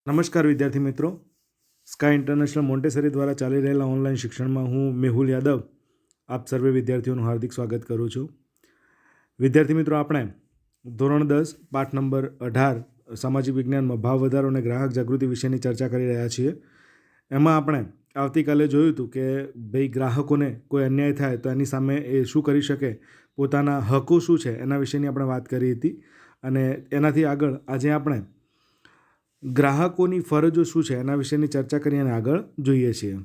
નમસ્કાર વિદ્યાર્થી મિત્રો, સ્કાય ઇન્ટરનેશનલ મોન્ટેસરી દ્વારા ચાલી રહેલા ઓનલાઈન શિક્ષણમાં હું મેહુલ યાદવ આપ સર્વે વિદ્યાર્થીઓનું હાર્દિક સ્વાગત કરું છું. વિદ્યાર્થી મિત્રો, આપણે ધોરણ 10 પાઠ નંબર 18 સામાજિક વિજ્ઞાનમાં ભાવ વધારો અને ગ્રાહક જાગૃતિ વિશેની ચર્ચા કરી રહ્યા છીએ. એમાં આપણે આવતીકાલે જોયું હતું કે ભાઈ ગ્રાહકોને કોઈ અન્યાય થાય તો એની સામે એ શું કરી શકે, પોતાના હકો શું છે એના વિશેની આપણે વાત કરી હતી. અને એનાથી આગળ આજે આપણે ગ્રાહકોની ફરજો શું છે એના વિશેની ચર્ચા કરી અને આગળ જોઈએ છીએ.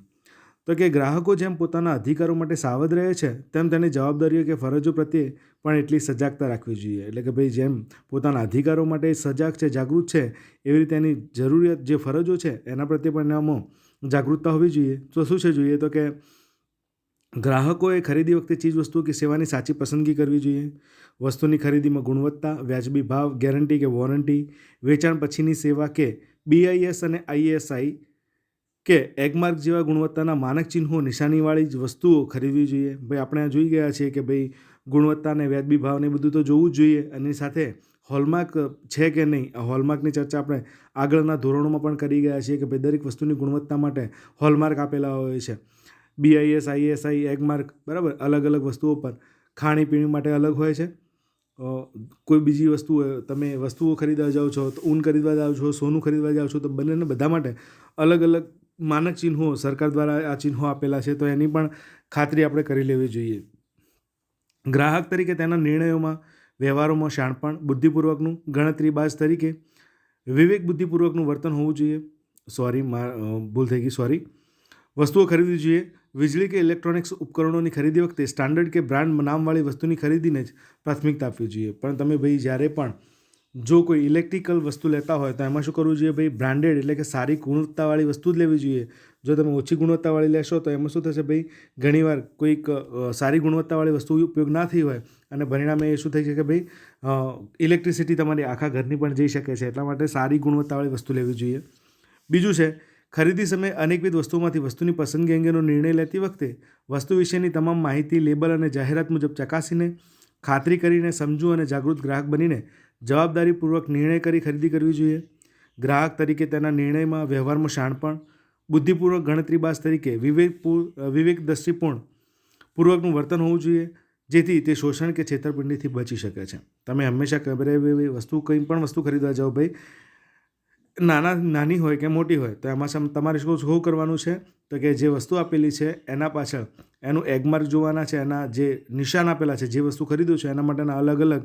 તો કે ગ્રાહકો જેમ પોતાના અધિકારો માટે સાવધ રહે છે તેમ તેની જવાબદારીઓ કે ફરજો પ્રત્યે પણ એટલી સજાગતા રાખવી જોઈએ. એટલે કે ભાઈ જેમ પોતાના અધિકારો માટે સજાગ છે, જાગૃત છે, એવી રીતે એની જરૂરિયાત જે ફરજો છે એના પ્રત્યે પણ એનામાં જાગૃતતા હોવી જોઈએ. તો શું છે જોઈએ તો કે ગ્રાહકોએ ખરીદી વખતે ચીજવસ્તુઓ કે સેવાની સાચી પસંદગી કરવી જોઈએ. વસ્તુની ખરીદીમાં ગુણવત્તા, વ્યાજબી ભાવ, ગેરંટી કે વોરંટી, વેચાણ પછીની સેવા કે BIS અને ISI કે એગમાર્ક જેવા ગુણવત્તાના માનક ચિહ્નો નિશાનીવાળી જ વસ્તુઓ ખરીદવી જોઈએ. ભાઈ આપણે જોઈ ગયા છીએ કે ભાઈ ગુણવત્તા અને વ્યાજબી ભાવને બધું તો જોવું જ જોઈએ. એની સાથે હોલમાર્ક છે કે નહીં, આ હોલમાર્કની ચર્ચા આપણે આગળના ધોરણોમાં પણ કરી ગયા છીએ કે ભાઈ દરેક વસ્તુની ગુણવત્તા માટે હોલમાર્ક આપેલા હોય છે. BIS, ISI, એગમાર્ક, બરાબર, અલગ અલગ વસ્તુઓ પર ખાણીપીણી માટે અલગ હોય છે. કોઈ બીજી વસ્તુ તમે વસ્તુઓ ખરીદવા જાઓ છો, તો ઊન ખરીદવા જાઓ છો, સોનું ખરીદવા જાઓ છો, તો બંનેને બધા માટે અલગ અલગ માનક ચિહ્નો સરકાર દ્વારા આ ચિહ્નો આપેલા છે. તો એની પણ ખાતરી આપણે કરી લેવી જોઈએ. ગ્રાહક તરીકે તેના નિર્ણયોમાં, વ્યવહારોમાં શાણપણ, બુદ્ધિપૂર્વકનું, ગણતરીબાજ તરીકે વિવેક બુદ્ધિપૂર્વકનું વર્તન હોવું જોઈએ. ભૂલ થઈ ગઈ, સોરી. વસ્તુઓ ખરીદવી જોઈએ. વીજળી કે ઇલેક્ટ્રોનિક્સ ઉપકરણોની ખરીદી વખતે સ્ટાન્ડર્ડ કે બ્રાન્ડ નામવાળી વસ્તુની ખરીદીને જ પ્રાથમિકતા આપવી જોઈએ. પણ તમે ભાઈ જ્યારે પણ જો કોઈ ઇલેક્ટ્રિકલ વસ્તુ લેતા હોય તો એમાં શું કરવું જોઈએ ભાઈ, બ્રાન્ડેડ એટલે કે સારી ગુણવત્તાવાળી વસ્તુ જ લેવી જોઈએ. જો તમે ઓછી ગુણવત્તાવાળી લેશો તો એમાં શું થશે ભાઈ, ઘણીવાર કોઈક સારી ગુણવત્તાવાળી વસ્તુ ઉપયોગ ના થઈ હોય અને પરિણામે એ શું થઈ શકે ભાઈ, ઇલેક્ટ્રિસિટી તમારી આખા ઘરની પણ જઈ શકે છે. એટલા માટે સારી ગુણવત્તાવાળી વસ્તુ લેવી જોઈએ. બીજું છે, ખરીદી સમયે અનેકવિધ વસ્તુઓમાંથી વસ્તુની પસંદગી અંગેનો નિર્ણય લેતી વખતે વસ્તુ વિશેની તમામ માહિતી લેબલ અને જાહેરાત મુજબ ચકાસીને, ખાતરી કરીને, સમજુ અને જાગૃત ગ્રાહક બનીને જવાબદારીપૂર્વક નિર્ણય કરી ખરીદી કરવી જોઈએ. ગ્રાહક તરીકે તેના નિર્ણયમાં, વ્યવહારમાં શાણપણ, બુદ્ધિપૂર્વક, ગણતરીબાજ તરીકે વિવેક દ્રષ્ટિપૂર્ણ પૂર્વકનું વર્તન હોવું જોઈએ, જેથી તે શોષણ કે છેતરપિંડીથી બચી શકે છે. તમે હંમેશા કંઈ પણ વસ્તુ ખરીદવા જાઓ ભાઈ, નાની હોય કે મોટી હોય, તો એમાં તમારે શું કરવાનું છે તો કે જે વસ્તુ આપેલી છે એના પાછળ એનું એગમાર્ક જોવાના છે, એના જે નિશાન આપેલા છે, જે વસ્તુ ખરીદો છો એના માટેના અલગ અલગ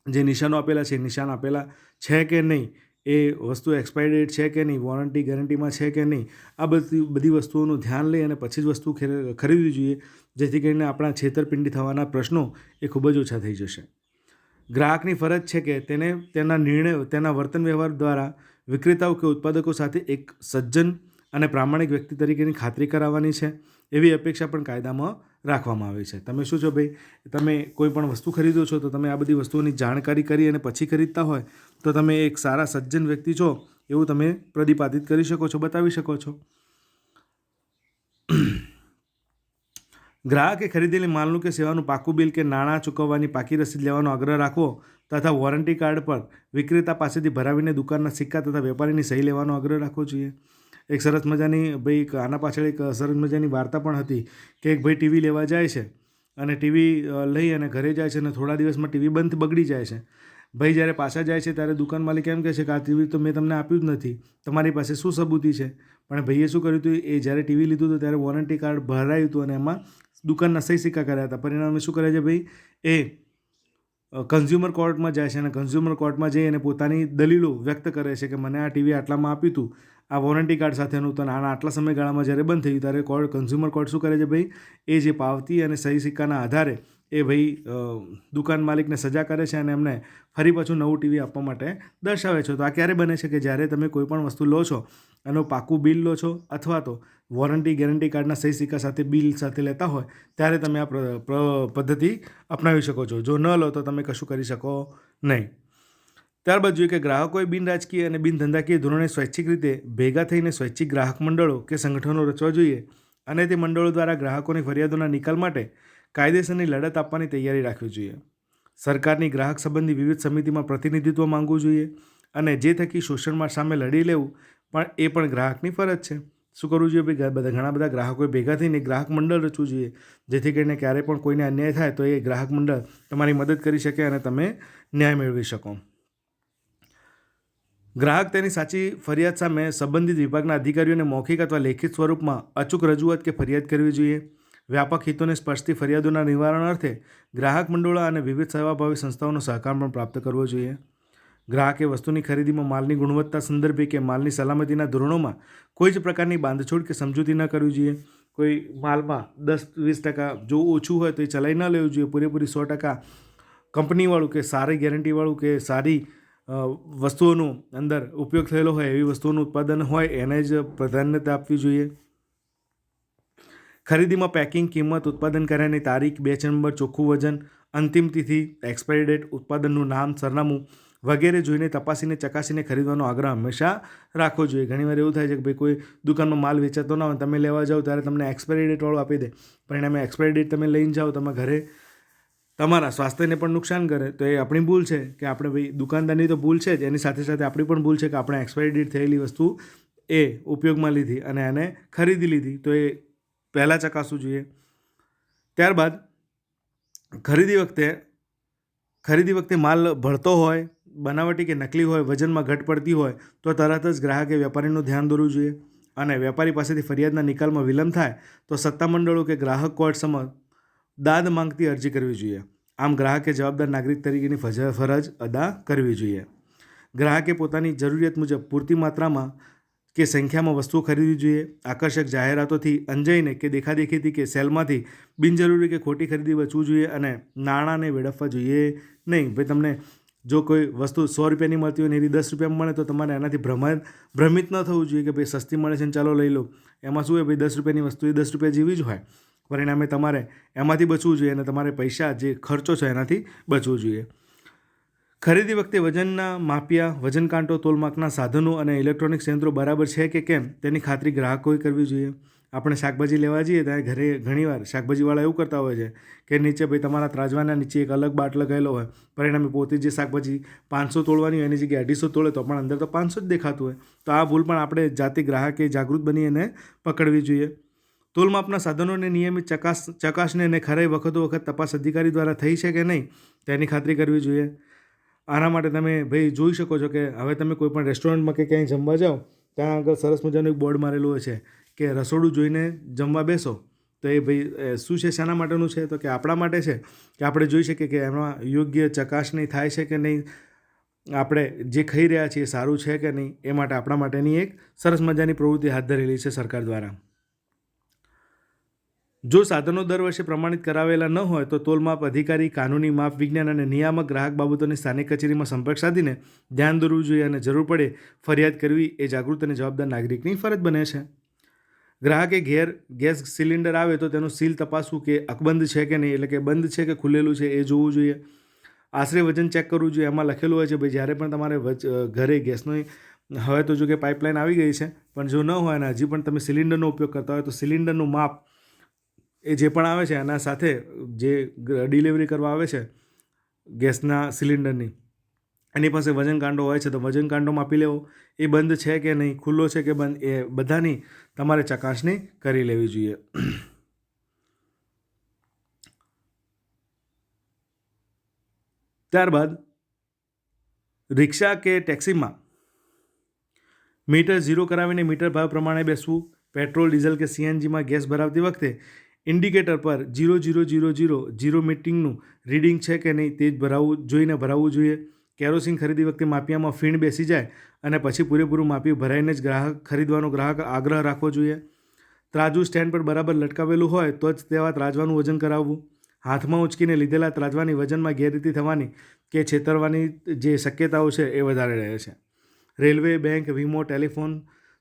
જે નિશાનો આપેલા છે, નિશાન આપેલા છે કે નહીં, એ વસ્તુ એક્સપાયરી ડેટ છે કે નહીં, વોરંટી ગેરંટીમાં છે કે નહીં, આ બધી વસ્તુઓનું ધ્યાન લઈ અને પછી જ વસ્તુ ખરીદવી જોઈએ, જેથી કરીને આપણા છેતરપિંડી થવાના પ્રશ્નો એ ખૂબ જ ઓછા થઈ જશે. ગ્રાહકની ફરજ છે કે તેને તેના નિર્ણયો, તેના વર્તન વ્યવહાર દ્વારા વિક્રેતાઓ કે ઉત્પાદકો સાથે એક સજ્જન અને પ્રામાણિક વ્યક્તિ તરીકેની ખાતરી કરાવવાની છે, એવી અપેક્ષા પણ કાયદામાં રાખવામાં આવી છે. તમે શું છો ભાઈ, તમે કોઈ પણ વસ્તુ ખરીદો છો તો તમે આ બધી વસ્તુઓની જાણકારી કરી અને પછી ખરીદતા હોય તો તમે એક સારા સજ્જન વ્યક્તિ છો એવું તમે પ્રતિપાદિત કરી શકો છો, બતાવી શકો છો. ગ્રાહકે ખરીદેલી માલનું કે સેવાનું પાકું બિલ કે નાણાં ચૂકવવાની પાકી રસીદ લેવાનો આગ્રહ રાખવો તથા વોરંટી કાર્ડ પર વિક્રેતા પાસેથી ભરાવીને દુકાનના સિક્કા તથા વેપારીની સહી લેવાનો આગ્રહ રાખવો જોઈએ. એક સરસ મજાની ભાઈ આના પાછળ એક સરસ મજાની વાર્તા પણ હતી કે એક ભાઈ ટીવી લેવા જાય છે અને ટીવી લઈ અને ઘરે જાય છે અને થોડા દિવસમાં ટીવી બગડી જાય છે. ભાઈ જ્યારે પાછા જાય છે ત્યારે દુકાન માલિક એમ કહે છે કે આ ટીવી તો મેં તમને આપ્યું જ નથી, તમારી પાસે શું સબૂતી છે? પણ ભાઈએ શું કર્યું હતું, એ જ્યારે ટીવી લીધું હતું ત્યારે વોરંટી કાર્ડ ભરાયું હતું અને એમાં દુકાનના સહી સિક્કા કર્યા હતા. પરિણામે શું કરે છે ભાઈ, એ કન્ઝ્યુમર કોર્ટમાં જાય છે અને કન્ઝ્યુમર કોર્ટમાં જઈ અને પોતાની દલીલો વ્યક્ત કરે છે કે મને આ ટીવી આટલામાં આપ્યું હતું, આ વોરંટી કાર્ડ સાથેનું, તો આના આટલા સમયગાળામાં જ્યારે બંધ થયું ત્યારે કન્ઝ્યુમર કોર્ટ શું કરે છે ભાઈ, એ જે પાવતી અને સહી સિક્કાના આધારે એ ભાઈ દુકાન માલિકને સજા કરે છે અને એમને ફરી પાછું નવું ટીવી આપવા માટે દર્શાવે છે. તો આ ક્યારે બને છે કે જ્યારે તમે કોઈ પણ વસ્તુ લો છો, એનું પાકું બિલ લો છો અથવા તો વોરંટી ગેરંટી કાર્ડના સહી સિક્કા સાથે બિલ સાથે લેતા હોય ત્યારે તમે આ પદ્ધતિ અપનાવી શકો છો. જો ન લો તો તમે કશું કરી શકો નહીં. ત્યારબાદ જોઈએ કે ગ્રાહકોએ બિનરાજકીય અને બિનધંધાકીય ધોરણે સ્વૈચ્છિક રીતે ભેગા થઈને સ્વૈચ્છિક ગ્રાહક મંડળો કે સંગઠનો રચવા જોઈએ અને તે મંડળો દ્વારા ગ્રાહકોની ફરિયાદોના નિકાલ માટે કાયદેસરની લડત આપવાની તૈયારી રાખવી જોઈએ. સરકારની ગ્રાહક સંબંધી વિવિધ સમિતિમાં પ્રતિનિધિત્વ માંગવું જોઈએ અને જે થકી શોષણમાં સામે લડી લેવું પણ એ પણ ગ્રાહકની ફરજ છે. શું કરવું જોઈએ ભાઈ? ઘણા બધા ગ્રાહકોએ ભેગા થઈને ગ્રાહક મંડળ રચવું જોઈએ, જેથી કરીને ક્યારેય પણ કોઈને અન્યાય થાય તો એ ગ્રાહક મંડળ તમારી મદદ કરી શકે અને તમે ન્યાય મેળવી શકો. ગ્રાહક તેની સાચી ફરિયાદ સામે સંબંધિત વિભાગના અધિકારીઓને મૌખિક અથવા લેખિત સ્વરૂપમાં અચૂક રજૂઆત કે ફરિયાદ કરવી જોઈએ. વ્યાપક હિતોને સ્પર્શતી ફરિયાદોના નિવારણ અર્થે ગ્રાહક મંડળો અને વિવિધ સેવાભાવી સંસ્થાઓનો સહકાર પણ પ્રાપ્ત કરવો જોઈએ. ગ્રાહકે વસ્તુની ખરીદીમાં માલની ગુણવત્તા સંદર્ભે કે માલની સલામતીના ધોરણોમાં કોઈ જ પ્રકારની બાંધછોડ કે સમજૂતી ન કરવી જોઈએ. કોઈ માલમાં 10-20% જો ઓછું હોય તો એ ચલાવી ન લેવું જોઈએ. પૂરેપૂરી 100% કંપનીવાળું કે સારી ગેરંટીવાળું કે સારી વસ્તુઓનો અંદર ઉપયોગ થયેલો હોય એવી વસ્તુઓનું ઉત્પાદન હોય એને જ પ્રાધાન્યતા આપવી જોઈએ. ખરીદીમાં પેકિંગ, કિંમત, ઉત્પાદન કર્યાની તારીખ, બેચ નંબર, ચોખ્ખું વજન, અંતિમ તિથિ, એક્સપાયરી ડેટ, ઉત્પાદનનું નામ, સરનામું વગેરે જોઈને તપાસીને ચકાસીને ખરીદવાનો આગ્રહ હંમેશા રાખવો જોઈએ. ઘણીવાર એવું થાય છે કે ભાઈ કોઈ દુકાનમાં માલ વેચાતો ના હોય, તમે લેવા જાઓ ત્યારે તમને એક્સપાયરી ડેટવાળું આપી દે, પરિણામે એક્સપાયરી ડેટ તમે લઈને જાઓ, તમે ઘરે તમારા સ્વાસ્થ્યને પણ નુકસાન કરે. તો એ આપણી ભૂલ છે કે આપણે ભાઈ દુકાનદારની તો ભૂલ છે જ, એની સાથે સાથે આપણી પણ ભૂલ છે કે આપણે એક્સપાયરી ડેટ થયેલી વસ્તુ એ ઉપયોગમાં લીધી અને એને ખરીદી લીધી. તો એ પહેલાં ચકાસવું જોઈએ. ત્યારબાદ ખરીદી વખતે માલ ભળતો હોય, બનાવટી કે નકલી હોય, વજનમાં ઘટ પડતી હોય તો તરત જ ગ્રાહકે વેપારીનું ધ્યાન દોરવું જોઈએ. અને વેપારી પાસેથી ફરિયાદના નિકાલમાં વિલંબ થાય તો સત્તામંડળો કે ગ્રાહક કોર્ટ સમક્ષ દાદ માંગતી અરજી કરવી જોઈએ. આમ ગ્રાહકે જવાબદાર નાગરિક તરીકેની ફરજ અદા કરવી જોઈએ. ગ્રાહકે પોતાની જરૂરિયાત મુજબ પૂરતી માત્રામાં કે સંખ્યામાં વસ્તુઓ ખરીદવી જોઈએ. આકર્ષક જાહેરાતોથી અંજાઈને કે દેખાદેખીથી કે સેલમાંથી બિનજરૂરી કે ખોટી ખરીદી બચવું જોઈએ અને નાણાંને વેડફવા જોઈએ નહીં. ભાઈ તમને જો કોઈ વસ્તુ 100 રૂપિયાની મળતી હોય ને એની 10 રૂપિયામાં મળે તો તમારે એનાથી ભ્રમિત ન થવું જોઈએ કે ભાઈ સસ્તી મળે છે ને ચાલો લઈ લો. એમાં શું હોય ભાઈ 10 રૂપિયાની વસ્તુ એ 10 રૂપિયા જેવી જ હોય. પરિણામે તમારે એમાંથી બચવું જોઈએ અને તમારે પૈસા જે ખર્ચો છે એનાથી બચવું જોઈએ. ખરીદી વખતે વજનના માપિયા, વજન કાંટો, તોલમાપના સાધનો અને ઇલેક્ટ્રોનિક્સ યંત્રો બરાબર છે કે કેમ તેની ખાતરી ગ્રાહકોએ કરવી જોઈએ. આપણે શાકભાજી લેવા જઈએ ત્યારે ઘરે ઘણીવાર શાકભાજીવાળા એવું કરતા હોય છે કે નીચે ભાઈ તમારા ત્રાજવાના નીચે એક અલગ બાટ લગાવેલો હોય, પરિણામે પોતે જે શાકભાજી 500 તોડવાની હોય એની જગ્યાએ 250 તોડે તો પણ અંદર તો 500 જ દેખાતું હોય. તો આ ભૂલ પણ આપણે જાતે ગ્રાહકે જાગૃત બની એને પકડવી જોઈએ. તોલમાપના સાધનોને નિયમિત ચકાસણી અને ખરાઈ વખત તપાસ અધિકારી દ્વારા થઈ છે કે નહીં તેની ખાતરી કરવી જોઈએ. આના માટે તમે ભાઈ જોઈ શકો છો કે હવે તમે કોઈ પણ રેસ્ટોરન્ટમાં કે ક્યાંય જમવા જાઓ ત્યાં આગળ સરસ મજાનું એક બોર્ડ મારેલું હોય છે કે રસોડું જોઈને જમવા બેસો. તો એ ભાઈ શું છે, શાના માટેનું છે? તો કે આપણા માટે છે કે આપણે જોઈ શકીએ કે એમાં યોગ્ય ચકાસણી થાય છે કે નહીં, આપણે જે ખાઈ રહ્યા છીએ સારું છે કે નહીં. એ માટે આપણા માટેની એક સરસ મજાની પ્રવૃત્તિ હાથ ધરેલી છે સરકાર દ્વારા. જો સાધનો દર વર્ષે પ્રમાણિત કરાવેલા ન હોય તો તોલમાપ અધિકારી, કાનૂની માપ વિજ્ઞાન અને નિયામક ગ્રાહક બાબતોની સ્થાનિક કચેરીમાં સંપર્ક સાધીને ધ્યાન દોરવું જોઈએ અને જરૂર પડે ફરિયાદ કરવી એ જાગૃત અને જવાબદાર નાગરિકની ફરજ બને છે. ગ્રાહકે ગેસ સિલિન્ડર આવે તો તેનું સીલ તપાસવું કે અકબંધ છે કે નહીં, એટલે કે બંધ છે કે ખુલ્લેલું છે એ જોવું જોઈએ. આશરે વજન ચેક કરવું જોઈએ. એમાં લખેલું હોય છે ભાઈ જ્યારે પણ તમારે ઘરે ગેસનો હવે તો જો કે પાઇપલાઇન આવી ગઈ છે, પણ જો ન હોય અને હજી પણ તમે સિલિન્ડરનો ઉપયોગ કરતા હોય તો સિલિન્ડરનું માપ એ જે પણ આવે છે એના સાથે જે ડિલિવરી કરવા આવે છે ગેસના સિલિન્ડરની એની પાસે વજન કાંટો હોય છે તો વજન કાંટો માપી લેવો. એ બંધ છે કે નહીં, ખુલ્લો છે કે બંધ, એ બધાની તમારે ચકાસણી કરી લેવી જોઈએ. ત્યારબાદ રિક્ષા કે ટેક્સીમાં મીટર ઝીરો કરાવીને મીટર ભાવ પ્રમાણે બેસવું. પેટ્રોલ, ડીઝલ કે સીએનજીમાં ગેસ ભરાવતી વખતે ઇન્ડિકેટર પર 0.0000 મીટિંગનું રીડિંગ છે કે નહીં તે જ ભરાવવું જોઈએ. કેરોસીન ખરીદી વખતે માપિયામાં ફીણ બેસી જાય અને પછી પૂરેપૂરું માપિયું ભરાઈને જ ગ્રાહક આગ્રહ રાખવો જોઈએ. ત્રાજુ સ્ટેન્ડ પર બરાબર લટકાવેલું હોય તો જ તેવા ત્રાજવાનું વજન કરાવવું. હાથમાં ઉંચકીને લીધેલા ત્રાજવાની વજનમાં ગેરરીતિ થવાની કે છેતરવાની જે શક્યતાઓ છે એ વધારે રહે છે. રેલવે, બેંક, વીમો, ટેલિફોન,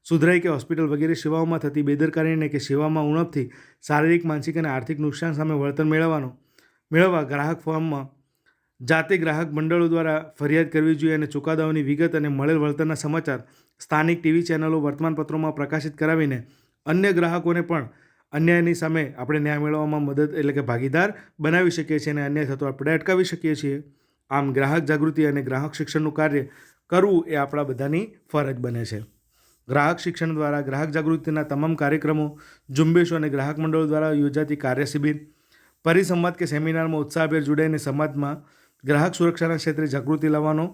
સુધરાઈ કે હોસ્પિટલ વગેરે સેવાઓમાં થતી બેદરકારીને કે સેવામાં ઉણપથી શારીરિક, માનસિક અને આર્થિક નુકસાન સામે વળતર મેળવવા ગ્રાહક ફોર્મમાં જાતે ગ્રાહક મંડળો દ્વારા ફરિયાદ કરવી જોઈએ અને ચુકાદાઓની વિગત અને મળેલ વળતરના સમાચાર સ્થાનિક ટીવી ચેનલો, વર્તમાનપત્રોમાં પ્રકાશિત કરાવીને અન્ય ગ્રાહકોને પણ અન્યાયની સામે આપણે ન્યાય મેળવવામાં મદદ એટલે કે ભાગીદાર બનાવી શકીએ છીએ અને અન્યાય થતો આપણે અટકાવી શકીએ છીએ. આમ ગ્રાહક જાગૃતિ અને ગ્રાહક શિક્ષણનું કાર્ય કરવું એ આપણા બધાની ફરજ બને છે. ગ્રાહક શિક્ષણ દ્વારા ગ્રાહક જાગૃતિના તમામ કાર્યક્રમો, ઝુંબેશો અને ગ્રાહક મંડળો દ્વારા યોજાતી કાર્યશિબિર, પરિસંવાદ કે સેમિનારમાં ઉત્સાહભેર જોડાઈને સમાજમાં ગ્રાહક સુરક્ષાના ક્ષેત્રે જાગૃતિ લાવવાનો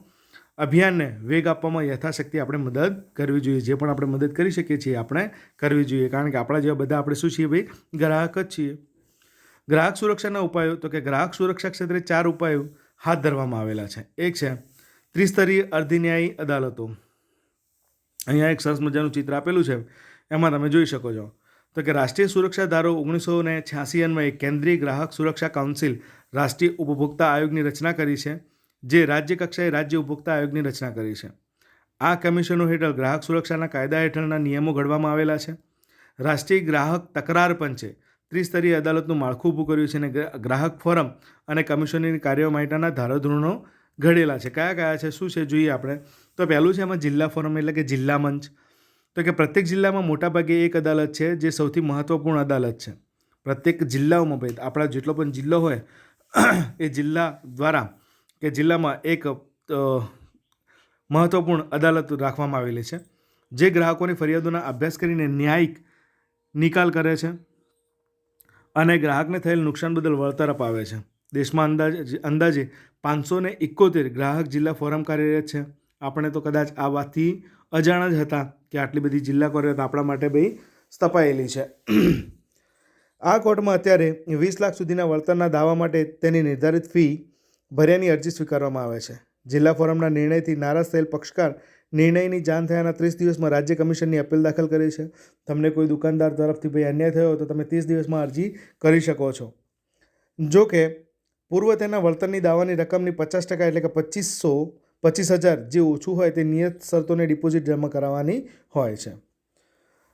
અભિયાનને વેગ આપવામાં યથાશક્તિ આપણે મદદ કરવી જોઈએ. જે પણ આપણે મદદ કરી શકીએ છીએ આપણે કરવી જોઈએ, કારણ કે આપણા જેવા બધા આપણે શું છીએ ભાઈ, ગ્રાહક જ છીએ. ગ્રાહક સુરક્ષાના ઉપાયો, તો કે ગ્રાહક સુરક્ષા ક્ષેત્રે 4 ઉપાયો હાથ ધરવામાં આવેલા છે. એક છે ત્રિસ્તરીય અર્ધન્યાયી અદાલતો. અહીંયા એક સરસ મજાનું ચિત્ર આપેલું છે, એમાં તમે જોઈ શકો છો. તો કે રાષ્ટ્રીય સુરક્ષા ધારો 1986 અન્વયે કેન્દ્રીય ગ્રાહક સુરક્ષા કાઉન્સિલ રાષ્ટ્રીય ઉપભોક્તા આયોગની રચના કરી છે, જે રાજ્ય કક્ષાએ રાજ્ય ઉપભોક્તા આયોગની રચના કરી છે. આ કમિશનો હેઠળ ગ્રાહક સુરક્ષાના કાયદા હેઠળના નિયમો ઘડવામાં આવેલા છે. રાષ્ટ્રીય ગ્રાહક તકરાર પંચે ત્રિસ્તરીય અદાલતનું માળખું ઊભું કર્યું છે અને ગ્રાહક ફોરમ અને કમિશનની કાર્યવાહીના ધારાધોરણો ઘડેલા છે. કયા કયા છે, શું છે, જોઈએ આપણે. તો પહેલું છે એમાં જિલ્લા ફોરમ એટલે કે જિલ્લા મંચ. તો કે પ્રત્યેક જિલ્લામાં મોટાભાગે એક અદાલત છે જે સૌથી મહત્ત્વપૂર્ણ અદાલત છે. પ્રત્યેક જિલ્લાઓમાં ભાઈ આપણા જેટલો પણ જિલ્લો હોય એ જિલ્લા દ્વારા કે જિલ્લામાં એક મહત્ત્વપૂર્ણ અદાલત રાખવામાં આવેલી છે, જે ગ્રાહકોની ફરિયાદોના અભ્યાસ કરીને ન્યાયિક નિકાલ કરે છે અને ગ્રાહકને થયેલ નુકસાન બદલ વળતર અપાવે છે. દેશમાં અંદાજે 571 ગ્રાહક જિલ્લા ફોરમ કાર્યરત છે. આપણે તો કદાચ આ વાતથી અજાણ જ હતા કે આટલી બધી જિલ્લા કાર્યરત આપણા માટે ભાઈ સ્થપાયેલી છે. આ કોર્ટમાં અત્યારે 20 લાખ સુધીના વળતરના દાવા માટે તેની નિર્ધારિત ફી ભર્યાની અરજી સ્વીકારવામાં આવે છે. જિલ્લા ફોરમના નિર્ણયથી નારાજ થયેલ પક્ષકાર નિર્ણયની જાણ થયાના 30 દિવસમાં રાજ્ય કમિશનની અપીલ દાખલ કરી છે. તમને કોઈ દુકાનદાર તરફથી ભાઈ અન્યાય થયો હોય તો તમે 30 દિવસમાં અરજી કરી શકો છો. જો કે પૂર્વ તેના વળતરની દાવાની રકમની 50% એટલે કે 25,000 જે ઓછું હોય તે નિયત શરતોને ડિપોઝિટ જમા કરાવવાની હોય છે.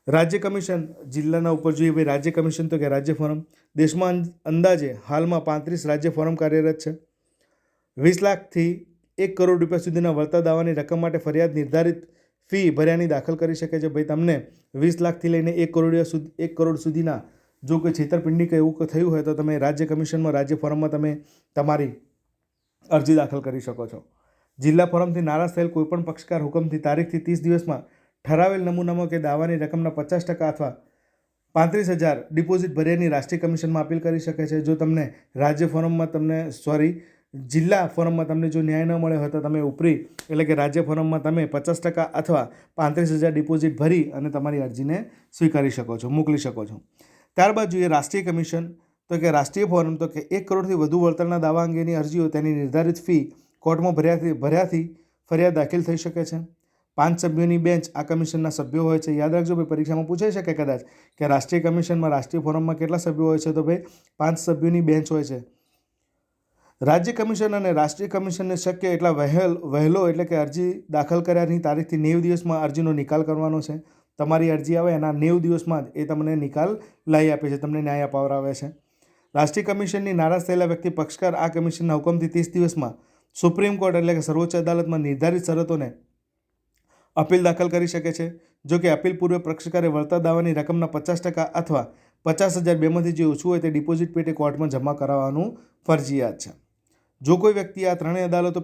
રાજ્ય કમિશન જિલ્લાના ઉપર જોઈએ ભાઈ રાજ્ય કમિશન, તો કે રાજ્ય ફોરમ. દેશમાં અંદાજે હાલમાં 35 રાજ્ય ફોરમ કાર્યરત છે. 20 લાખથી 1 કરોડ રૂપિયા સુધીના વળતર દાવાની રકમ માટે ફરિયાદ નિર્ધારિત ફી ભર્યાની દાખલ કરી શકે છે. ભાઈ તમને 20 લાખથી લઈને 1 કરોડ સુધીના જો કોઈ છેતરપિંડી કે એવું થયું હોય તો તમે રાજ્ય કમિશનમાં રાજ્ય ફોરમમાં તમે તમારી અરજી દાખલ કરી શકો છો. જિલ્લા ફોરમથી નારાજ થયેલ કોઈપણ પક્ષકાર હુકમથી તારીખથી 30 દિવસમાં ઠરાવેલ નમૂનામાં કે દાવાની રકમના 50% અથવા 35,000 ડિપોઝિટ ભર્યાની રાષ્ટ્રીય કમિશનમાં અપીલ કરી શકે છે. જો તમને રાજ્ય ફોરમમાં જિલ્લા ફોરમમાં તમને જો ન્યાય ન મળે હોય તો તમે ઉપરી એટલે કે રાજ્ય ફોરમમાં તમે 50% અથવા 35,000 ડિપોઝિટ ભરી અને તમારી અરજીને સ્વીકારી શકો છો, મોકલી શકો છો. ત્યારબાદ જોઈએ રાષ્ટ્રીય કમિશન, તો કે રાષ્ટ્રીય ફોરમ, તો કે 1 કરોડથી વધુ વળતરના દાવા અંગેની અરજીઓ તેની નિર્ધારિત ફી કોર્ટમાં ભર્યાથી ફરિયાદ દાખલ થઈ શકે છે. 5 સભ્યોની બેન્ચ આ કમિશનના સભ્યો હોય છે. યાદ રાખજો ભાઈ, પરીક્ષામાં પૂછાઈ શકે કદાચ કે રાષ્ટ્રીય કમિશનમાં રાષ્ટ્રીય ફોરમમાં કેટલા સભ્યો હોય છે, તો ભાઈ 5 સભ્યોની બેન્ચ હોય છે. રાજ્ય કમિશન અને રાષ્ટ્રીય કમિશનને શક્ય એટલા વહેલો એટલે કે અરજી દાખલ કર્યાની તારીખથી 90 દિવસમાં અરજીનો નિકાલ કરવાનો છે. તમારી અરજી આવે એના 90 દિવસમાં જ એ તમને નિકાલ લઈ આપે છે, તમને ન્યાય અપાવડાવે છે. રાષ્ટ્રીય કમિશનની નારાજ થયેલા વ્યક્તિ પક્ષકાર આ કમિશનના હુકમથી 30 દિવસમાં સુપ્રીમ કોર્ટ એટલે કે સર્વોચ્ચ અદાલતમાં નિર્ધારિત શરતોને અપીલ દાખલ કરી શકે છે. જો કે અપીલ પૂર્વે પક્ષકારે વળતર દાવાની રકમના 50% અથવા 50,000 બેમાંથી જે ઓછું હોય તે ડિપોઝિટ પેટે કોર્ટમાં જમા કરાવવાનું ફરજિયાત છે. જો કોઈ વ્યક્તિ આ ત્રણેય અદાલતો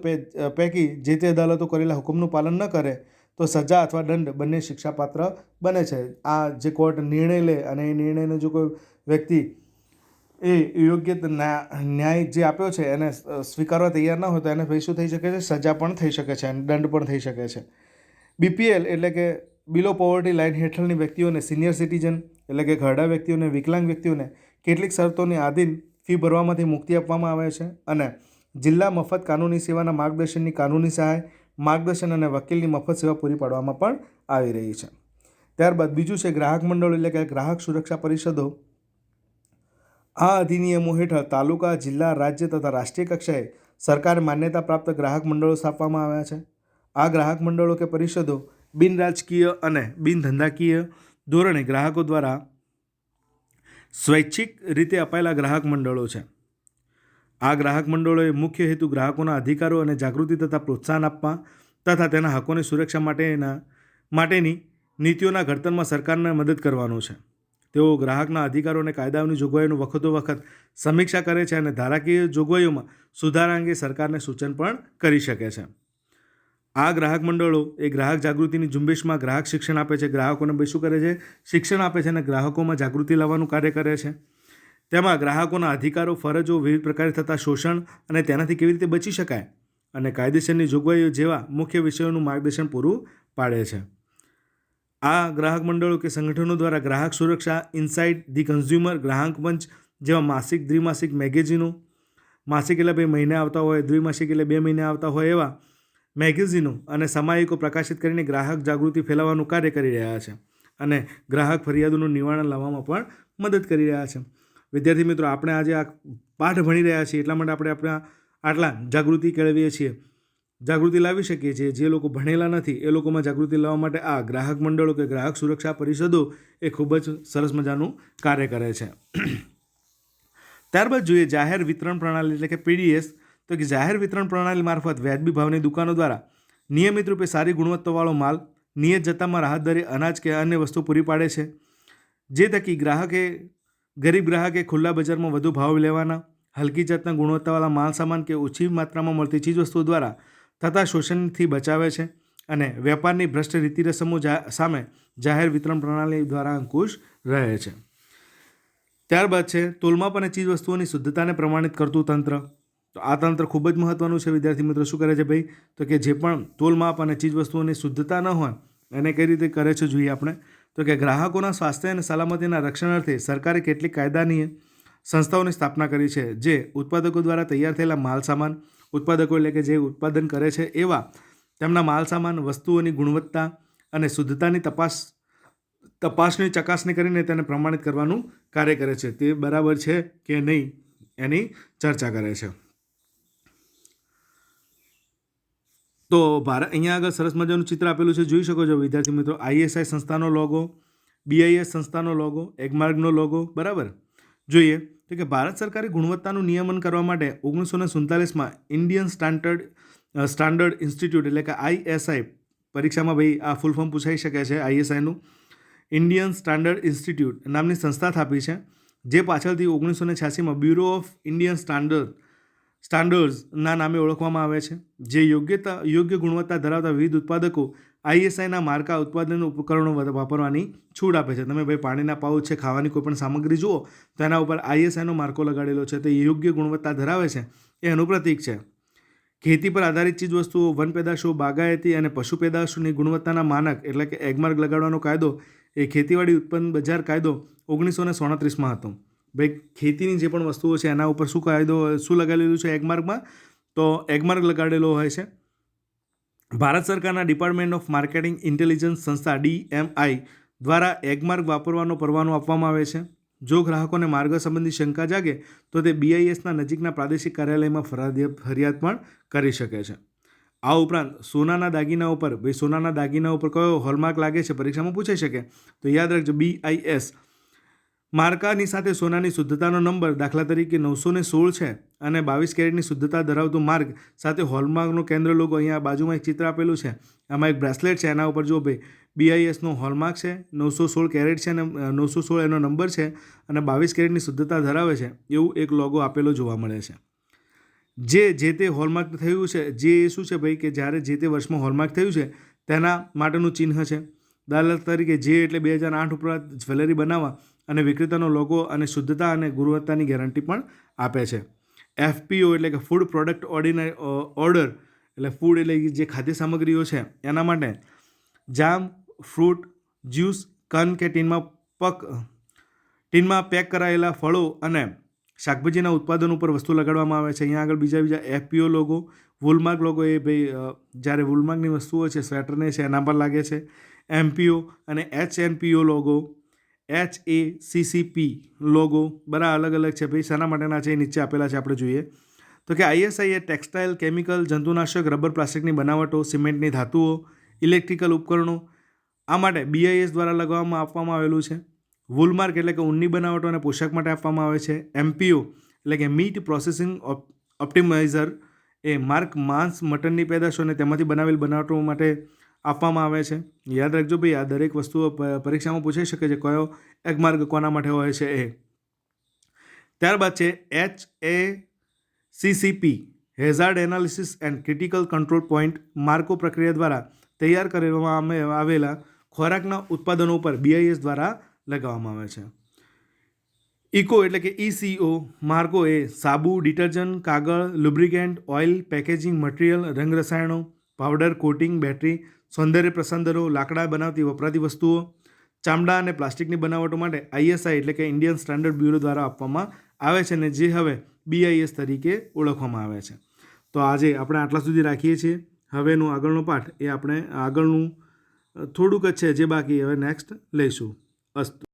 પૈકી જે તે અદાલતો કરેલા હુકમનું પાલન ન કરે તો સજા અથવા દંડ બંને શિક્ષાપાત્ર બને છે. આ જે કોર્ટ નિર્ણય લે અને એ નિર્ણયનો જો કોઈ વ્યક્તિ એ યોગ્ય ન્યાય જે આપ્યો છે એને સ્વીકારવા તૈયાર ન હોય તો એને શું થઈ શકે છે, સજા પણ થઈ શકે છે અને દંડ પણ થઈ શકે છે. BPL એટલે કે બિલો પોવર્ટી લાઇન હેઠળની વ્યક્તિઓને, સિનિયર સિટીઝન એટલે કે ઘરડા વ્યક્તિઓને, વિકલાંગ વ્યક્તિઓને કેટલીક શરતોની આધીન ફી ભરવામાંથી મુક્તિ આપવામાં આવે છે અને જિલ્લા મફત કાનૂની સેવાના માર્ગદર્શનની કાનૂની સહાય, માર્ગદર્શન અને વકીલની મફત સેવા પૂરી પાડવામાં પણ આવી રહી છે. ત્યારબાદ બીજું છે ગ્રાહક મંડળો એટલે કે ગ્રાહક સુરક્ષા પરિષદો. આ અધિનિયમો હેઠળ તાલુકા, જિલ્લા, રાજ્ય તથા રાષ્ટ્રીય કક્ષાએ સરકારે માન્યતા પ્રાપ્ત ગ્રાહક મંડળો સ્થાપવામાં આવ્યા છે. આ ગ્રાહક મંડળો કે પરિષદો બિનરાજકીય અને બિનધંધાકીય ધોરણે ગ્રાહકો દ્વારા સ્વૈચ્છિક રીતે અપાયેલા ગ્રાહક મંડળો છે. આ ગ્રાહક મંડળોએ મુખ્ય હેતુ ગ્રાહકોના અધિકારો અને જાગૃતિ તથા પ્રોત્સાહન આપવા તથા તેના હકોની સુરક્ષા માટેની નીતિઓના ઘડતરમાં સરકારને મદદ કરવાનો છે. તેઓ ગ્રાહકના અધિકારો અને કાયદાઓની જોગવાઈઓનું વખત સમીક્ષા કરે છે અને ધારાકીય જોગવાઈઓમાં સુધારા અંગે સરકારને સૂચન પણ કરી શકે છે. આ ગ્રાહક મંડળો એ ગ્રાહક જાગૃતિની ઝુંબેશમાં ગ્રાહક શિક્ષણ આપે છે, ગ્રાહકોને ભાઈ શું કરે છે, શિક્ષણ આપે છે અને ગ્રાહકોમાં જાગૃતિ લાવવાનું કાર્ય કરે છે. તેમાં ગ્રાહકોના અધિકારો, ફરજો, વિવિધ પ્રકારે થતા શોષણ અને તેનાથી કેવી રીતે બચી શકાય અને કાયદેસરની જોગવાઈઓ જેવા મુખ્ય વિષયોનું માર્ગદર્શન પૂરું પાડે છે. આ ગ્રાહક મંડળો કે સંગઠનો દ્વારા ગ્રાહક સુરક્ષા, ઇનસાઇટ ધી કન્ઝ્યુમર, ગ્રાહક મંચ જેવા માસિક, દ્વિમાસિક મેગેઝિનો, માસિક એટલે ભાઈ મહિને આવતા હોય, દ્વિમાસિક એટલે 2 મહિને આવતા હોય એવા મેગેઝિનો અને સામાયિકો પ્રકાશિત કરીને ગ્રાહક જાગૃતિ ફેલાવવાનું કાર્ય કરી રહ્યા છે અને ગ્રાહક ફરિયાદોનું નિવારણ લાવવામાં પણ મદદ કરી રહ્યા છે. વિદ્યાર્થી મિત્રો, આપણે આજે આ પાઠ ભણી રહ્યા છીએ એટલા માટે આપણે આપણા આટલા જાગૃતિ કેળવીએ છીએ, જાગૃતિ લાવી શકીએ છીએ. જે લોકો ભણેલા નથી એ લોકોમાં જાગૃતિ લાવવા માટે આ ગ્રાહક મંડળો કે ગ્રાહક સુરક્ષા પરિષદો એ ખૂબ જ સરસ મજાનું કાર્ય કરે છે. ત્યારબાદ જોઈએ જાહેર વિતરણ પ્રણાલી એટલે કે PDS. તો કે જાહેર વિતરણ પ્રણાલી મારફત વ્યાજબી ભાવની દુકાનો દ્વારા નિયમિત રૂપે સારી ગુણવત્તાવાળો માલ નિયત જથ્થામાં રાહત દરે અનાજ કે અન્ય વસ્તુ પૂરી પાડે છે. જે થકી ગરીબ ગ્રાહકે ખુલ્લા બજારમાં વધુ ભાવ લેવાના, હલકી જાતના ગુણવત્તાવાળા માલ સામાન કે ઓછી માત્રામાં મળતી ચીજવસ્તુઓ દ્વારા થતા શોષણથી બચાવે છે અને વેપારની ભ્રષ્ટ રીતિ રસમો સામે જાહેર વિતરણ પ્રણાલી દ્વારા અંકુશ રહે છે. ત્યારબાદ છે તોલમાપ અને ચીજવસ્તુઓની શુદ્ધતાને પ્રમાણિત કરતું તંત્ર. તો આ તંત્ર ખૂબ જ મહત્વનું છે વિદ્યાર્થી મિત્રો. શું કરે છે ભાઈ? તો કે જે પણ તોલમાપ અને ચીજવસ્તુઓની શુદ્ધતા ન હોય એને કઈ રીતે કરે છે જોઈએ આપણે. તો કે ગ્રાહકોના સ્વાસ્થ્ય અને સલામતીના રક્ષણાર્થે સરકારે કેટલીક કાયદાની સંસ્થાઓની સ્થાપના કરી છે જે ઉત્પાદકો દ્વારા તૈયાર થયેલા માલ સામાન, ઉત્પાદકો એટલે કે જે ઉત્પાદન કરે છે એવા તેમના માલ સામાન, વસ્તુઓની ગુણવત્તા અને શુદ્ધતાની તપાસની ચકાસણી કરીને તેને પ્રમાણિત કરવાનું કાર્ય કરે છે. તે બરાબર છે કે નહીં એની ચર્ચા કરે છે. તો અહીંયા આગળ સરસ મજાનું ચિત્ર આપેલું છે, જોઈ શકો છો વિદ્યાર્થી મિત્રો. ISI સંસ્થાનો લોગો, BIS સંસ્થાનો લોગો, એગમાર્ગનો લોગો, બરાબર. જોઈએ તો કે ભારત સરકારે ગુણવત્તાનું નિયમન કરવા માટે 1947માં ઇન્ડિયન સ્ટાન્ડર્ડ ઇન્સ્ટિટ્યૂટ એટલે કે ISI, પરીક્ષામાં ભાઈ આ ફૂલ ફોર્મ પૂછાઈ શકે છે, ISIનું ઇન્ડિયન સ્ટાન્ડર્ડ ઇન્સ્ટિટ્યૂટ નામની સંસ્થા સ્થાપી છે, જે પાછળથી 1986માં બ્યુરો ઓફ ઇન્ડિયન સ્ટાન્ડર્ડ્સના નામે ઓળખવામાં આવે છે. જે યોગ્ય ગુણવત્તા ધરાવતા વિવિધ ઉત્પાદકો ISIના માર્કા ઉત્પાદન ઉપકરણો વાપરવાની છૂટ આપે છે. તમે ભાઈ પાણીના પાઉચ છે, ખાવાની કોઈ પણ સામગ્રી જુઓ તો એના ઉપર ISIનો માર્કો લગાડેલો છે. તે યોગ્ય ગુણવત્તા ધરાવે છે એ એનું પ્રતીક છે. ખેતી પર આધારિત ચીજવસ્તુઓ, વન પેદાશો, બાગાયતી અને પશુ પેદાશોની ગુણવત્તાના માનક એટલે કે એગમાર્ક લગાડવાનો કાયદો એ ખેતીવાડી ઉત્પન્ન બજાર કાયદો 1937માં હતો. ભાઈ ખેતીની જે પણ વસ્તુઓ છે એના ઉપર શું લગાડેલું છે એગમાર્કમાં? તો એગમાર્ક લગાડેલો હોય છે. ભારત સરકારના ડિપાર્ટમેન્ટ ઓફ માર્કેટિંગ ઇન્ટેલિજન્સ સંસ્થા DMI દ્વારા એગમાર્ક વાપરવાનો પરવાનો આપવામાં આવે છે. જો ગ્રાહકોને માર્ગ સંબંધી શંકા જાગે તો તે BISના નજીકના પ્રાદેશિક કાર્યાલયમાં ફરિયાદ પણ કરી શકે છે. આ ઉપરાંત સોનાના દાગીના ઉપર કયો હોલમાર્ક લાગે છે પરીક્ષામાં પૂછાઈ શકે. તો યાદ રાખજો BIS માર્કાની સાથે સોનાની શુદ્ધતાનો નંબર, દાખલા તરીકે 916 છે અને 22 કેરેટની શુદ્ધતા ધરાવતું માર્ક સાથે હોલમાર્કનો કેન્દ્ર લોગો. અહીંયા બાજુમાં એક ચિત્ર આપેલું છે, આમાં એક બ્રેસલેટ છે, એના ઉપર જો ભાઈ BISનો હોલમાર્ક છે, 916 કેરેટ છે અને 916 એનો નંબર છે અને 22 કેરેટની શુદ્ધતા ધરાવે છે એવું એક લોગો આપેલો જોવા મળે છે. જે તે હોલમાર્ક થયું છે, જે શું છે ભાઈ કે જ્યારે જે તે વર્ષમાં હોલમાર્ક થયું છે તેના માટેનું ચિહ્ન છે. દાખલા તરીકે જે એટલે 2008 ઉપરાંત જ્વેલરી બનાવવા અને વિક્રેતાનો લોગો અને શુદ્ધતા અને ગુણવત્તાની ગેરંટી પણ આપે છે. FPO એટલે કે ફૂડ પ્રોડક્ટ ઓર્ડર એટલે ફૂડ એટલે જે ખાદ્ય સામગ્રીઓ છે એના માટે જામ, ફ્રૂટ, જ્યુસ, કન કે ટીનમાં પેક કરાયેલા ફળો અને શાકભાજીના ઉત્પાદન ઉપર વસ્તુ લગાડવામાં આવે છે. અહીંયા આગળ બીજા FPO લોગો, વોલમાર્ક લોગો એ ભાઈ જ્યારે વોલમાર્કની વસ્તુઓ છે સ્વેટરને છે એના પર લાગે છે. MPO અને HNPO લોગો, HACCP લોગો બરાબર અલગ અલગ છે ભાઈ. શાના માટેના છે એ નીચે આપેલા છે, આપણે જોઈએ તો કે ISI એ ટેક્સટાઇલ, કેમિકલ, જંતુનાશક, રબર, પ્લાસ્ટિકની બનાવટો, સિમેન્ટની ધાતુઓ, ઇલેક્ટ્રિકલ ઉપકરણો આ માટે BIS દ્વારા આપવામાં આવેલું છે. વોલમાર્ક એટલે કે ઊનની બનાવટો અને પોશાક માટે આપવામાં આવે છે. MPO એટલે કે મીટ પ્રોસેસિંગ ઓપ્ટિમાઇઝર એ માર્ક માંસ, મટનની પેદાશો અને તેમાંથી બનાવેલ બનાવટો માટે આપવામાં આવે છે. યાદ રાખજો ભાઈ, આ દરેક વસ્તુઓ પરીક્ષામાં પૂછાઈ શકે છે કયો એગમાર્ક કોના માટે હોય છે એ. ત્યારબાદ છે HACCP hazard analysis and critical control point Marco પ્રક્રિયા દ્વારા તૈયાર કરવામાં આવેલા ખોરાકના ઉત્પાદનો ઉપર BIS દ્વારા લગાવવામાં આવે છે. ઇકો એટલે કે ECO માર્કો એ સાબુ, ડિટર્જન્ટ, કાગળ, લુબ્રિકેન્ટ, ઓઇલ, પેકેજિંગ મટીરિયલ, રંગ રસાયણો, પાવડર, કોટિંગ, બેટરી, સૌંદર્ય પ્રસાધનો, લાકડા બનાવતી વપરાતી વસ્તુઓ, ચામડા અને પ્લાસ્ટિકની બનાવટો માટે ISI એટલે કે ઇન્ડિયન સ્ટાન્ડર્ડ બ્યુરો દ્વારા આપવામાં આવે છે અને જે હવે BIS તરીકે ઓળખવામાં આવે છે. તો આજે આપણે આટલા સુધી રાખીએ છીએ. હવેનું આગળનો પાઠ એ આપણે આગળનું થોડુંક જ છે જે બાકી હવે નેક્સ્ટ લઈશું. અસ્તુ.